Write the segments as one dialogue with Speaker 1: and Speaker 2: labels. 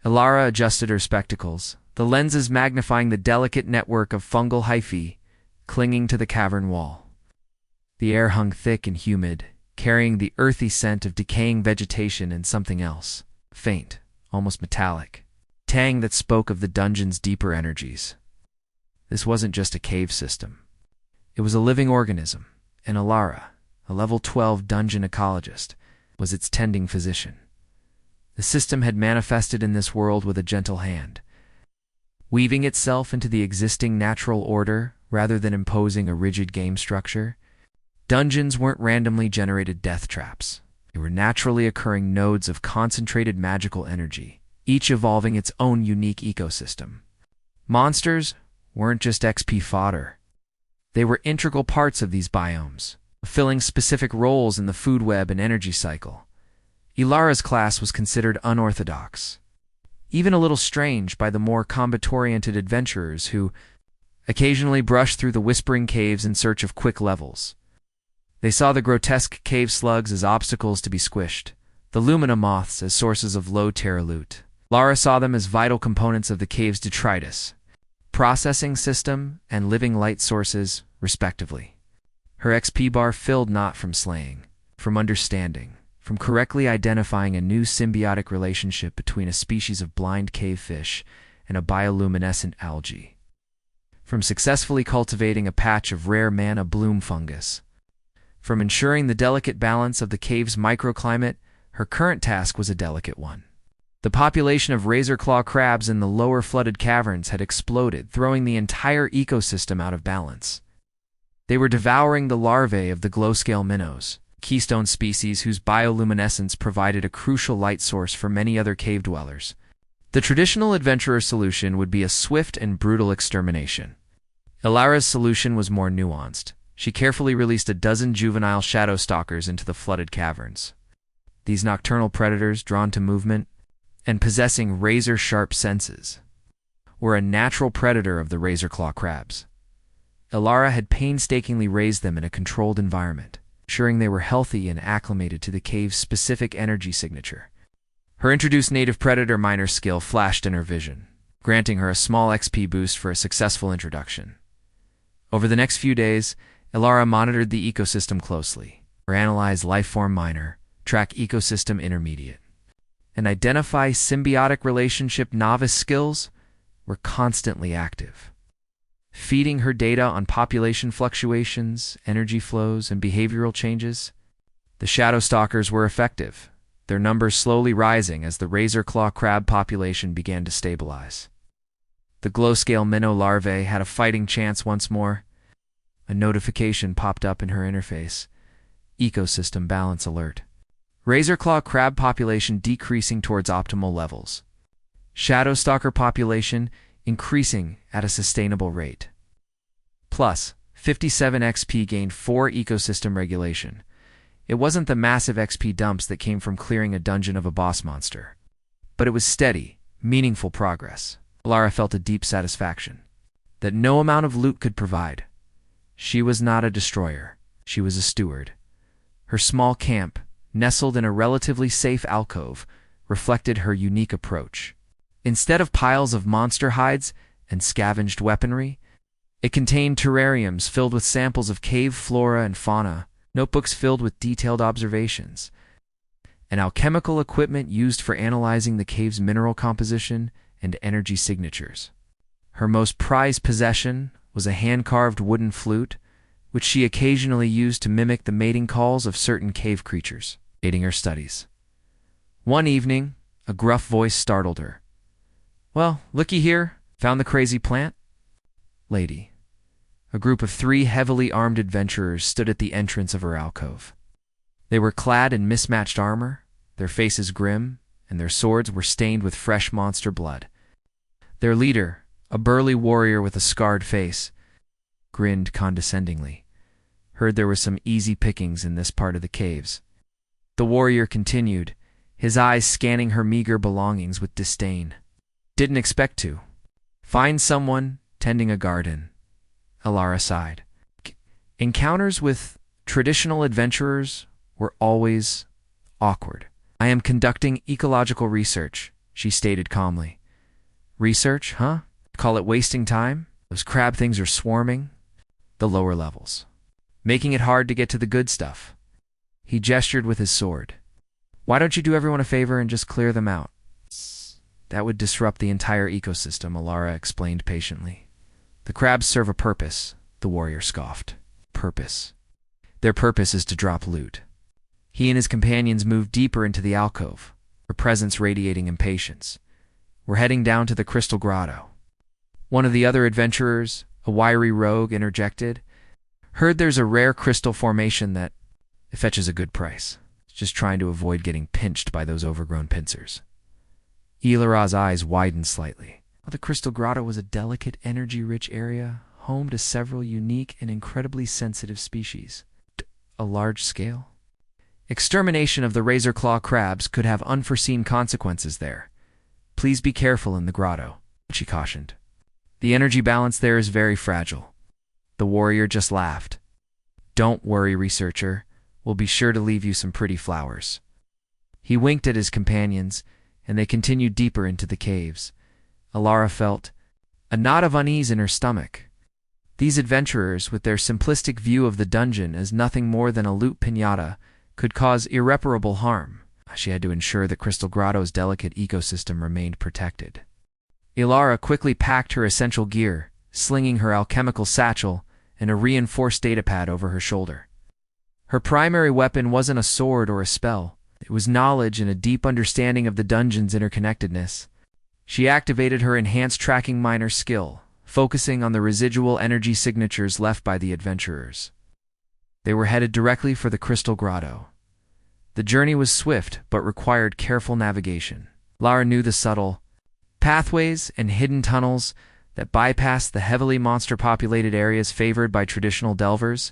Speaker 1: Elara adjusted her spectacles, the lenses magnifying the delicate network of fungal hyphae clinging to the cavern wall. The air hung thick and humid, carrying the earthy scent of decaying vegetation and something else, faint, almost metallic, tang that spoke of the dungeon's deeper energies. This wasn't just a cave system. It was a living organism, and Elara, a level 12 Dungeon Ecologist, was its tending physician. The system had manifested in this world with a gentle hand, weaving itself into the existing natural order rather than imposing a rigid game structure. Dungeons weren't randomly generated death traps. They were naturally occurring nodes of concentrated magical energy, each evolving its own unique ecosystem. Monsters weren't just XP fodder. They were integral parts of these biomes, filling specific roles in the food web and energy cycle. Elara's class was considered unorthodox, even a little strange by the more combat-oriented adventurers who occasionally brushed through the whispering caves in search of quick levels. They saw the grotesque cave slugs as obstacles to be squished, the lumina moths as sources of low-terra loot. Elara saw them as vital components of the cave's detritus, processing system, and living light sources, respectively. Her XP bar filled not from slaying, from understanding, from correctly identifying a new symbiotic relationship between a species of blind cave fish and a bioluminescent algae, from successfully cultivating a patch of rare mana bloom fungus, from ensuring the delicate balance of the cave's microclimate. Her current task was a delicate one. The population of razor-claw crabs in the lower flooded caverns had exploded, throwing the entire ecosystem out of balance. They were devouring the larvae of the glow-scale minnows, keystone species whose bioluminescence provided a crucial light source for many other cave dwellers. The traditional adventurer solution would be a swift and brutal extermination. Elara's solution was more nuanced. She carefully released a dozen juvenile shadow stalkers into the flooded caverns. These nocturnal predators, drawn to movement and possessing razor-sharp senses, were a natural predator of the razor-claw crabs. Elara had painstakingly raised them in a controlled environment, ensuring they were healthy and acclimated to the cave's specific energy signature. Her introduced native predator miner skill flashed in her vision, granting her a small XP boost for a successful introduction. Over the next few days, Elara monitored the ecosystem closely, or analyzed lifeform miner, track ecosystem intermediate, and identify symbiotic relationship novice skills were constantly active, feeding her data on population fluctuations, energy flows, and behavioral changes. The shadow stalkers were effective, their numbers slowly rising as the razor-claw crab population began to stabilize. The glow-scale minnow larvae had a fighting chance once more. A notification popped up in her interface. Ecosystem balance alert. Razor-claw crab population decreasing towards optimal levels. Shadow stalker population increasing at a sustainable rate. Plus, 57 XP gained 4 ecosystem regulation. It wasn't the massive XP dumps that came from clearing a dungeon of a boss monster, but it was steady, meaningful progress. Elara felt a deep satisfaction that no amount of loot could provide. She was not a destroyer, she was a steward. Her small camp, nestled in a relatively safe alcove, reflected her unique approach. Instead of piles of monster hides and scavenged weaponry, it contained terrariums filled with samples of cave flora and fauna, notebooks filled with detailed observations, and alchemical equipment used for analyzing the cave's mineral composition and energy signatures. Her most prized possession was a hand-carved wooden flute, which she occasionally used to mimic the mating calls of certain cave creatures, aiding her studies. One evening, a gruff voice startled her. "Well, looky here, found the crazy plant?" "Lady." A group of 3 heavily armed adventurers stood at the entrance of her alcove. They were clad in mismatched armor, their faces grim, and their swords were stained with fresh monster blood. Their leader, a burly warrior with a scarred face, grinned condescendingly. Heard there were some easy pickings in this part of the caves. The warrior continued, his eyes scanning her meager belongings with disdain. "Didn't expect to. Find someone tending a garden." Elara sighed. Encounters with traditional adventurers were always awkward. "I am conducting ecological research," she stated calmly. Research, huh? Call it wasting time? Those crab things are swarming. The lower levels, making it hard to get to the good stuff. He gestured with his sword. Why don't you do everyone a favor and just clear them out? That would disrupt the entire ecosystem, Elara explained patiently. The crabs serve a purpose, the warrior scoffed. Purpose. Their purpose is to drop loot. He and his companions moved deeper into the alcove, her presence radiating impatience. We're heading down to the Crystal Grotto. One of the other adventurers, a wiry rogue, interjected. Heard there's a rare crystal formation that it fetches a good price. Just trying to avoid getting pinched by those overgrown pincers. Elara's eyes widened slightly. The Crystal Grotto was a delicate, energy-rich area, home to several unique and incredibly sensitive species. A large scale? Extermination of the razor-claw crabs could have unforeseen consequences there. Please be careful in the grotto, she cautioned. The energy balance there is very fragile. The warrior just laughed. Don't worry, researcher. We'll be sure to leave you some pretty flowers. He winked at his companions, and they continued deeper into the caves. Elara felt a knot of unease in her stomach. These adventurers, with their simplistic view of the dungeon as nothing more than a loot piñata, could cause irreparable harm. She had to ensure that Crystal Grotto's delicate ecosystem remained protected. Elara quickly packed her essential gear, slinging her alchemical satchel and a reinforced datapad over her shoulder. Her primary weapon wasn't a sword or a spell. It was knowledge and a deep understanding of the dungeon's interconnectedness. She activated her enhanced tracking miner skill, focusing on the residual energy signatures left by the adventurers. They were headed directly for the Crystal Grotto. The journey was swift but required careful navigation. Lara knew the subtle pathways and hidden tunnels that bypassed the heavily monster-populated areas favored by traditional delvers.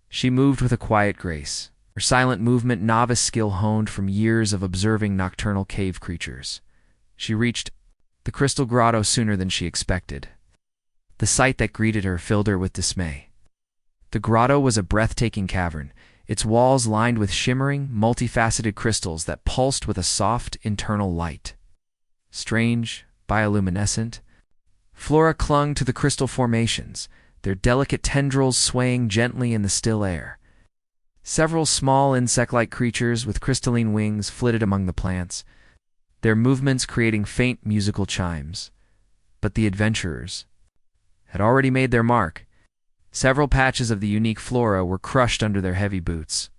Speaker 1: She moved with a quiet grace, her silent movement novice skill honed from years of observing nocturnal cave creatures. She reached the Crystal Grotto sooner than she expected. The sight that greeted her filled her with dismay. The grotto was a breathtaking cavern, its walls lined with shimmering, multifaceted crystals that pulsed with a soft, internal light. Strange, bioluminescent, flora clung to the crystal formations, their delicate tendrils swaying gently in the still air. Several small insect-like creatures with crystalline wings flitted among the plants, their movements creating faint musical chimes. But the adventurers had already made their mark. Several patches of the unique flora were crushed under their heavy boots.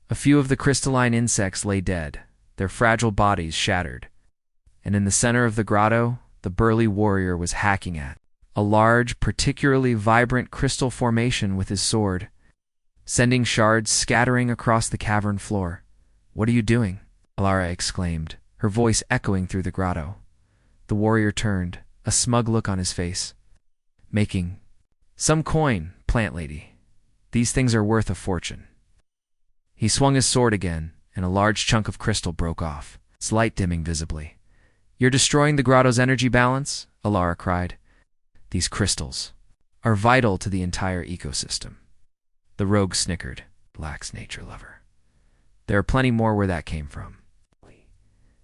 Speaker 1: A few of the crystalline insects lay dead, their fragile bodies shattered. And in the center of the grotto, the burly warrior was hacking at a large, particularly vibrant crystal formation with his sword, sending shards scattering across the cavern floor. What are you doing? Elara exclaimed, her voice echoing through the grotto. The warrior turned, a smug look on his face. Making some coin, plant lady. These things are worth a fortune. He swung his sword again, and a large chunk of crystal broke off, its light dimming visibly. You're destroying the grotto's energy balance? Elara cried. These crystals are vital to the entire ecosystem. The rogue snickered. Lax nature lover. There are plenty more where that came from.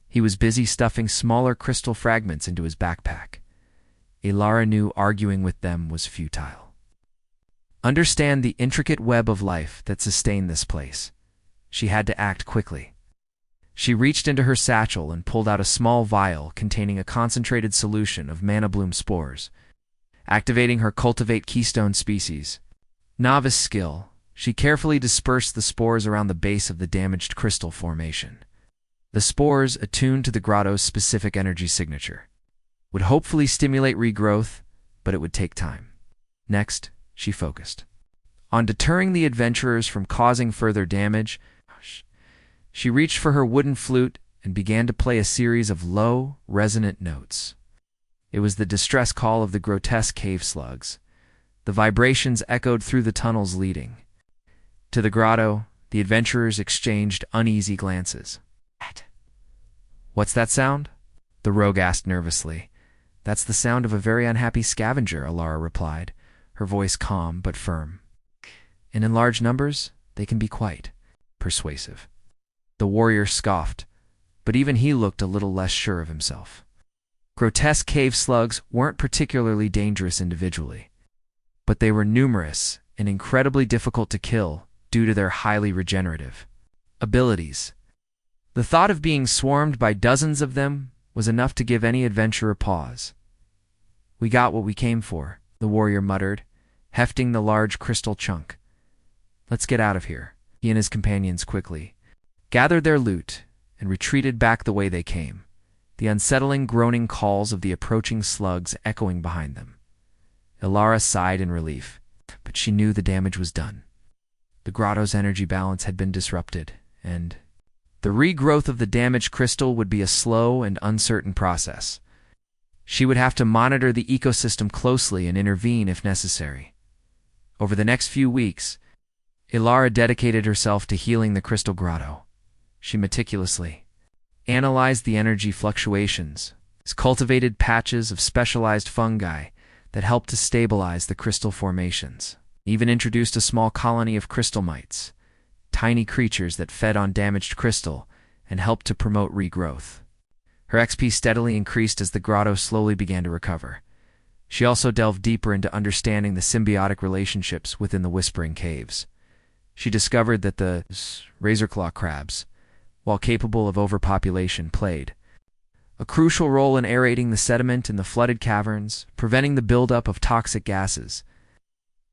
Speaker 1: He was busy stuffing smaller crystal fragments into his backpack. Elara knew arguing with them was futile. Understand the intricate web of life that sustained this place. She had to act quickly. She reached into her satchel and pulled out a small vial containing a concentrated solution of mana bloom spores. Activating her cultivate keystone species. Novice skill, she carefully dispersed the spores around the base of the damaged crystal formation. The spores, attuned to the grotto's specific energy signature, would hopefully stimulate regrowth, but it would take time. Next, she focused on deterring the adventurers from causing further damage. She reached for her wooden flute and began to play a series of low, resonant notes. It was the distress call of the grotesque cave slugs. The vibrations echoed through the tunnels leading to the grotto. The adventurers exchanged uneasy glances. What's that sound? The rogue asked nervously. That's the sound of a very unhappy scavenger, Elara replied, her voice calm but firm. And in large numbers, they can be quite persuasive. The warrior scoffed. but even he looked a little less sure of himself. Grotesque cave slugs weren't particularly dangerous individually, but they were numerous and incredibly difficult to kill due to their highly regenerative abilities. The thought of being swarmed by dozens of them was enough to give any adventurer pause. "We got what we came for," the warrior muttered, hefting the large crystal chunk. "Let's get out of here." He and his companions quickly gathered their loot and retreated back the way they came, the unsettling groaning calls of the approaching slugs echoing behind them. Elara sighed in relief, but she knew the damage was done. The grotto's energy balance had been disrupted, and the regrowth of the damaged crystal would be a slow and uncertain process. She would have to monitor the ecosystem closely and intervene if necessary. Over the next few weeks, Elara dedicated herself to healing the crystal grotto. She meticulously analyzed the energy fluctuations, cultivated patches of specialized fungi that helped to stabilize the crystal formations, even introduced a small colony of crystal mites, tiny creatures that fed on damaged crystal and helped to promote regrowth. Her XP steadily increased as the grotto slowly began to recover. She also delved deeper into understanding the symbiotic relationships within the Whispering Caves. She discovered that the razorclaw crabs, while capable of overpopulation, played a crucial role in aerating the sediment in the flooded caverns, preventing the buildup of toxic gases.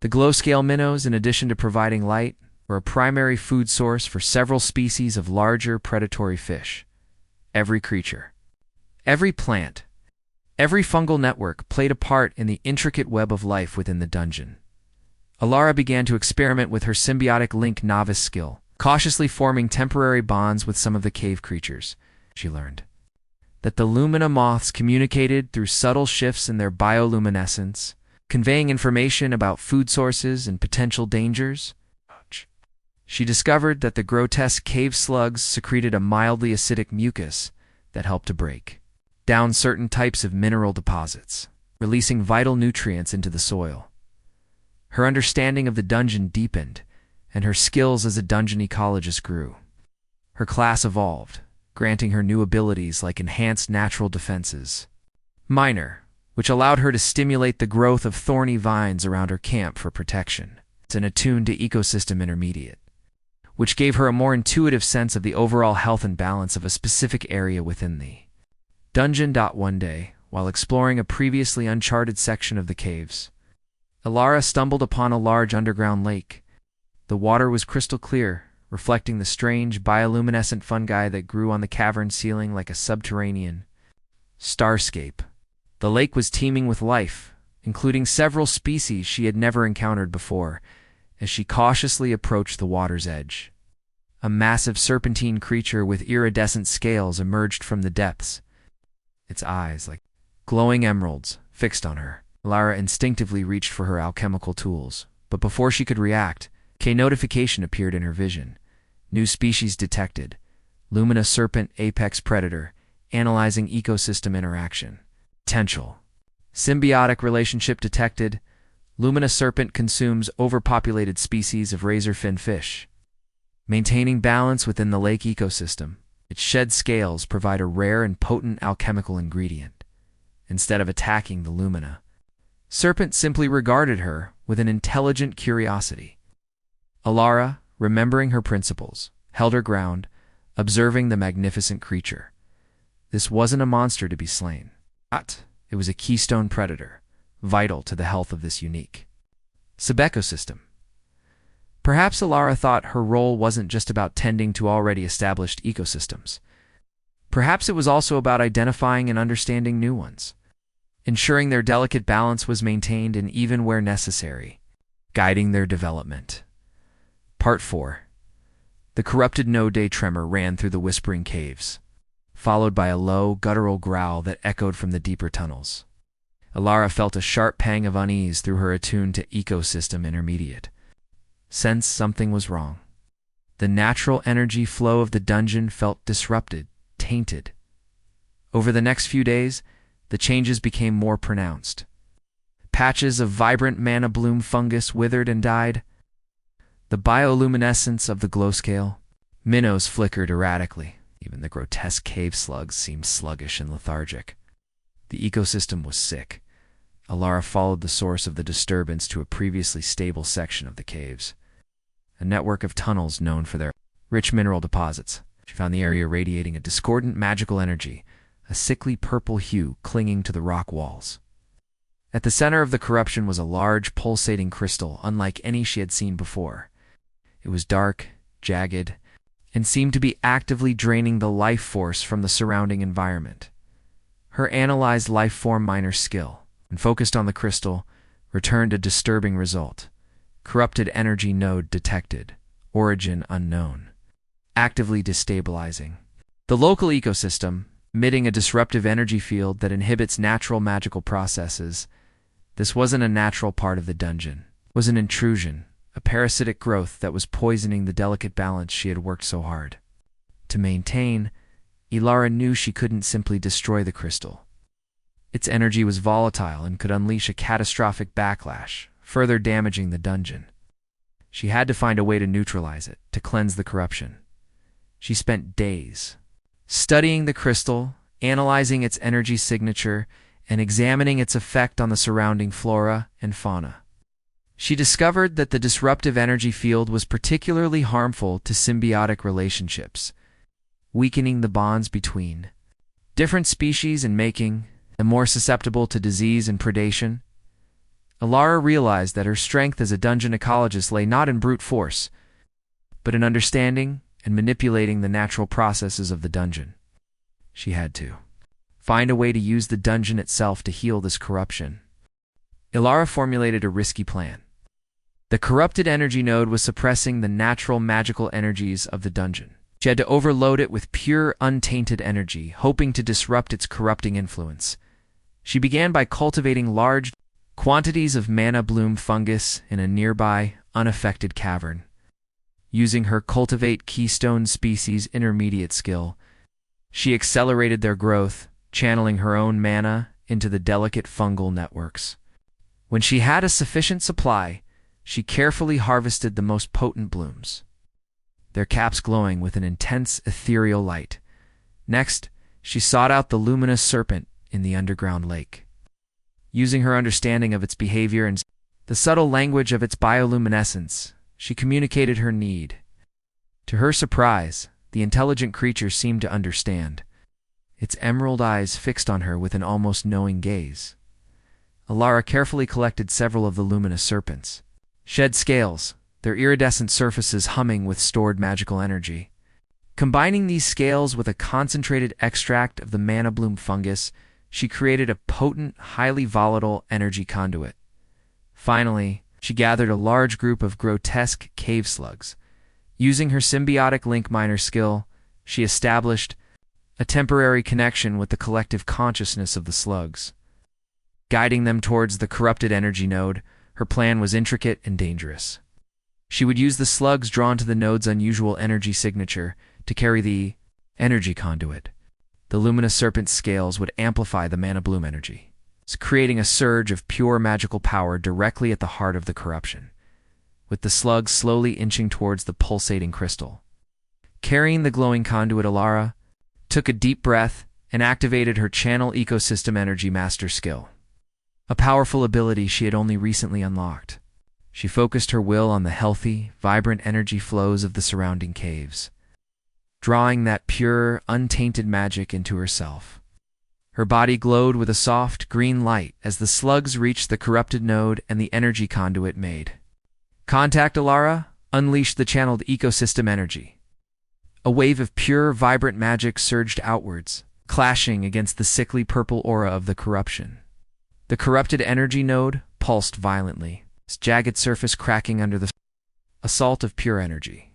Speaker 1: The glow-scale minnows, in addition to providing light, were a primary food source for several species of larger predatory fish. Every creature, every plant, every fungal network played a part in the intricate web of life within the dungeon. Elara began to experiment with her symbiotic link novice skill, cautiously forming temporary bonds with some of the cave creatures. She learned that the lumina moths communicated through subtle shifts in their bioluminescence, conveying information about food sources and potential dangers. She discovered that the grotesque cave slugs secreted a mildly acidic mucus that helped to break down certain types of mineral deposits, releasing vital nutrients into the soil. Her understanding of the dungeon deepened, and her skills as a dungeon ecologist grew. Her class evolved, granting her new abilities like enhanced natural defenses, minor, which allowed her to stimulate the growth of thorny vines around her camp for protection, and attuned to ecosystem intermediate, which gave her a more intuitive sense of the overall health and balance of a specific area within the dungeon. One day, while exploring a previously uncharted section of the caves, Elara stumbled upon a large underground lake. The water was crystal clear, reflecting the strange bioluminescent fungi that grew on the cavern ceiling like a subterranean starscape. The lake was teeming with life, including several species she had never encountered before, as she cautiously approached the water's edge. A massive serpentine creature with iridescent scales emerged from the depths, its eyes like glowing emeralds fixed on her. Elara instinctively reached for her alchemical tools, but before she could react, a notification appeared in her vision. New species detected. Lumina serpent apex predator, analyzing ecosystem interaction. Potential. Symbiotic relationship detected. Lumina serpent consumes overpopulated species of razorfin fish. Maintaining balance within the lake ecosystem, its shed scales provide a rare and potent alchemical ingredient. Instead of attacking the Lumina, serpent simply regarded her with an intelligent curiosity. Elara, remembering her principles, held her ground, observing the magnificent creature. This wasn't a monster to be slain. It was a keystone predator, vital to the health of this unique sub-ecosystem. Perhaps Elara thought her role wasn't just about tending to already established ecosystems. Perhaps it was also about identifying and understanding new ones, ensuring their delicate balance was maintained and even where necessary, guiding their development. Part 4. The corrupted no-day tremor ran through the Whispering Caves, followed by a low, guttural growl that echoed from the deeper tunnels. Elara felt a sharp pang of unease through her attuned to ecosystem intermediate. Sensed something was wrong. The natural energy flow of the dungeon felt disrupted, tainted. Over the next few days, the changes became more pronounced. Patches of vibrant mana bloom fungus withered and died. The bioluminescence of the glowscale minnows flickered erratically, Even the grotesque cave slugs seemed sluggish and lethargic. The ecosystem was sick. Elara followed the source of the disturbance to a previously stable section of the caves, a network of tunnels known for their rich mineral deposits. She found the area radiating a discordant magical energy, a sickly purple hue clinging to the rock walls. At the center of the corruption was a large, pulsating crystal unlike any she had seen before. It was dark, jagged, and seemed to be actively draining the life force from the surrounding environment. Her analyzed life form miner skill, and focused on the crystal, returned a disturbing result. Corrupted energy node detected. Origin unknown. Actively destabilizing the local ecosystem, emitting a disruptive energy field that inhibits natural magical processes. This wasn't a natural part of the dungeon. It was an intrusion, a parasitic growth that was poisoning the delicate balance she had worked so hard to maintain. Elara knew she couldn't simply destroy the crystal. Its energy was volatile and could unleash a catastrophic backlash, further damaging the dungeon. She had to find a way to neutralize it, to cleanse the corruption. She spent days studying the crystal, analyzing its energy signature, and examining its effect on the surrounding flora and fauna. She discovered that the disruptive energy field was particularly harmful to symbiotic relationships, weakening the bonds between different species and making them more susceptible to disease and predation. Elara realized that her strength as a dungeon ecologist lay not in brute force, but in understanding and manipulating the natural processes of the dungeon. She had to find a way to use the dungeon itself to heal this corruption. Elara formulated a risky plan. The corrupted energy node was suppressing the natural magical energies of the dungeon. She had to overload it with pure, untainted energy, hoping to disrupt its corrupting influence. She began by cultivating large quantities of mana bloom fungus in a nearby, unaffected cavern. Using her cultivate keystone species intermediate skill, she accelerated their growth, channeling her own mana into the delicate fungal networks. When she had a sufficient supply, she carefully harvested the most potent blooms, their caps glowing with an intense ethereal light. Next, she sought out the luminous serpent in the underground lake. Using her understanding of its behavior and the subtle language of its bioluminescence, she communicated her need. To her surprise, the intelligent creature seemed to understand, its emerald eyes fixed on her with an almost knowing gaze. Elara carefully collected several of the luminous serpents, shed scales, their iridescent surfaces humming with stored magical energy. Combining these scales with a concentrated extract of the mana bloom fungus, she created a potent, highly volatile energy conduit. Finally, she gathered a large group of grotesque cave slugs. Using her symbiotic link miner skill, she established a temporary connection with the collective consciousness of the slugs. Guiding them towards the corrupted energy node, her plan was intricate and dangerous. She would use the slugs drawn to the node's unusual energy signature to carry the energy conduit. The luminous serpent's scales would amplify the mana bloom energy, creating a surge of pure magical power directly at the heart of the corruption, with the slugs slowly inching towards the pulsating crystal. Carrying the glowing conduit, Elara took a deep breath and activated her channel ecosystem energy master skill, a powerful ability she had only recently unlocked. She focused her will on the healthy, vibrant energy flows of the surrounding caves, drawing that pure, untainted magic into herself. Her body glowed with a soft, green light as the slugs reached the corrupted node and the energy conduit made contact. Elara unleashed the channeled ecosystem energy. A wave of pure, vibrant magic surged outwards, clashing against the sickly purple aura of the corruption. The corrupted energy node pulsed violently, its jagged surface cracking under the assault of pure energy.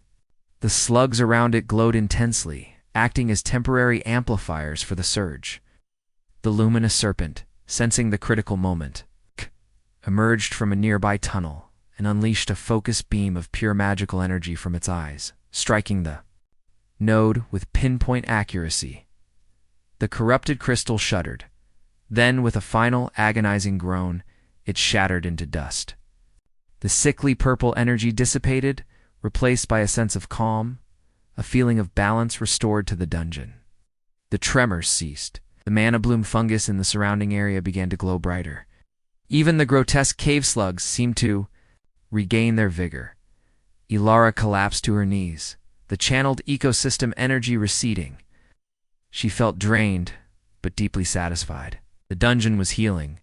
Speaker 1: The slugs around it glowed intensely, acting as temporary amplifiers for the surge. The luminous serpent, sensing the critical moment, emerged from a nearby tunnel and unleashed a focused beam of pure magical energy from its eyes, striking the node with pinpoint accuracy. The corrupted crystal shuddered. Then, with a final agonizing groan, it shattered into dust. The sickly purple energy dissipated, replaced by a sense of calm, a feeling of balance restored to the dungeon. The tremors ceased. The mana bloom fungus in the surrounding area began to glow brighter. Even the grotesque cave slugs seemed to regain their vigor. Elara collapsed to her knees, the channeled ecosystem energy receding. She felt drained, but deeply satisfied. The dungeon was healing.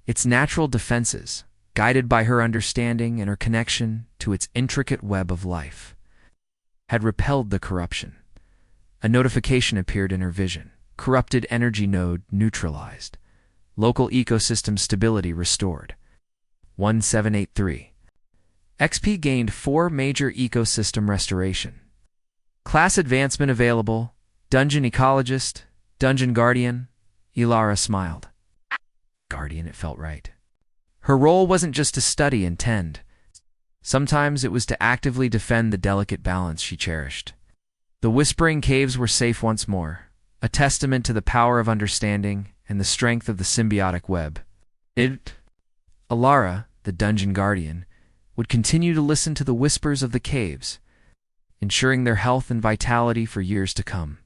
Speaker 1: Its natural defenses, guided by her understanding and her connection to its intricate web of life, had repelled the corruption. A notification appeared in her vision. Corrupted energy node neutralized. Local ecosystem stability restored. 1783. XP gained 4 major ecosystem restoration. Class advancement available. Dungeon Ecologist, Dungeon Guardian. Elara smiled. Guardian, it felt right. Her role wasn't just to study and tend. Sometimes it was to actively defend the delicate balance she cherished. The Whispering Caves were safe once more, a testament to the power of understanding and the strength of the symbiotic web. Elara, the Dungeon Guardian, would continue to listen to the whispers of the caves, ensuring their health and vitality for years to come.